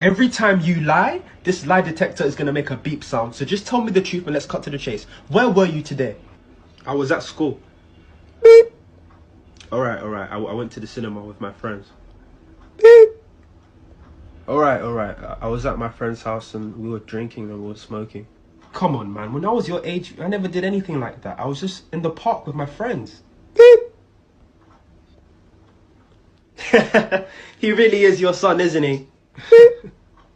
Every time you lie, this lie detector is going to make a beep sound. So just tell me the truth and let's cut to the chase. Where were you today? I was at school. Beep. Alright. I went to the cinema with my friends. Beep. Alright. I was at my friend's house and we were drinking and we were smoking. Come on, man. When I was your age, I never did anything like that. I was just in the park with my friends. Beep. He really is your son, isn't he? Beep.